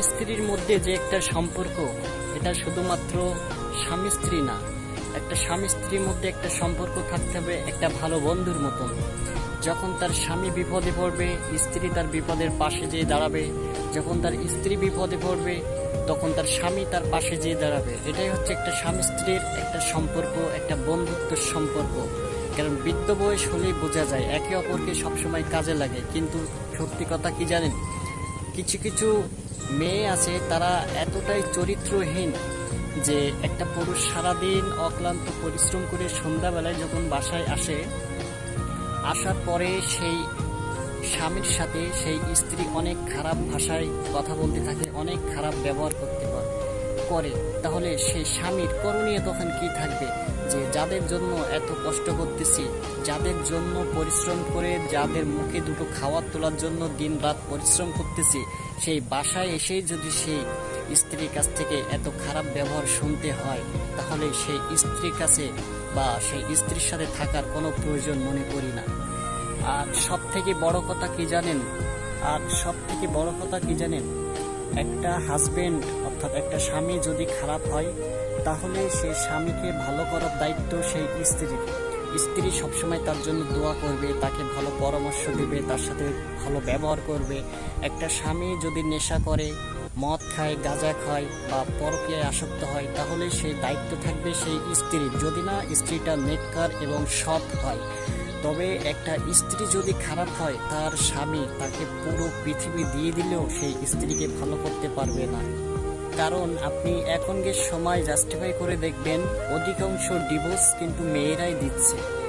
স্ত্রীর মধ্যে যে একটা সম্পর্ক, এটা শুধুমাত্র স্বামী স্ত্রী না, একটা স্বামী স্ত্রীর মধ্যে একটা সম্পর্ক থাকতে হবে একটা ভালো বন্ধুর মতন। যখন তার স্বামী বিপদে পড়বে, স্ত্রী তার বিপদের পাশে যেয়ে দাঁড়াবে। যখন তার স্ত্রী বিপদে পড়বে, তখন তার স্বামী তার পাশে যেয়ে দাঁড়াবে। এটাই হচ্ছে একটা স্বামী স্ত্রীর একটা সম্পর্ক, একটা বন্ধুত্বের সম্পর্ক। কারণ বৃদ্ধ বয়স হলেই বোঝা যায় একে অপরকে সবসময় কাজে লাগে। কিন্তু সত্যি কথা কি জানেন, কিছু কিছু মেয়ে আছে তারা এতটাই চরিত্রহীন যে একটা পুরুষ সারাদিন অক্লান্ত পরিশ্রম করে সন্ধ্যাবেলায় যখন বাসায় আসে, আসার পরে সেই স্বামীর সাথে সেই স্ত্রী অনেক খারাপ ভাষায় কথা বলতে থাকে, অনেক খারাপ ব্যবহার করে। তাহলে সেই স্বামীর করণীয় তখন কি থাকবে? যে যাদের জন্য এত কষ্ট করতেছি, যাদের জন্য পরিশ্রম করে, যাদের মুখে দুটো খাওয়ার তোলার জন্য দিন রাত পরিশ্রম করতেছি, সেই বাসায় এসেই যদি সেই স্ত্রীর কাছ থেকে এত খারাপ ব্যবহার শুনতে হয়, তাহলে সেই স্ত্রীর কাছে বা সেই স্ত্রীর সাথে থাকার কোনো প্রয়োজন মনে করি না। আর সব থেকে বড় কথা কি জানেন, একটা হাজবেন্ড অর্থাৎ একটা স্বামী যদি খারাপ হয়, তাহলে সেই স্বামীকে ভালো করার দায়িত্ব সেই স্ত্রীর। স্ত্রী সবসময় তার জন্য দোয়া করবে, তাকে ভালো পরামর্শ দেবে, তার সাথে ভালো ব্যবহার করবে। একটা স্বামী যদি নেশা করে, মদ খায়, গাঁজা খায় বা পরকীয়ায় আসক্ত হয়, তাহলে সেই দায়িত্ব থাকবে সেই স্ত্রীর, যদি না স্ত্রীটা নেককার এবং সৎ হয়। তবে একটা স্ত্রী যদি খারাপ হয়, তার স্বামী তাকে পুরো পৃথিবী দিয়ে দিলেও সেই স্ত্রীকে ভালো করতে পারবে না। কারণ আপনি এখনকার সময় জাস্টিফাই করে দেখবেন, অধিকাংশ ডিভোর্স কিন্তু মেয়েরাই দিচ্ছে।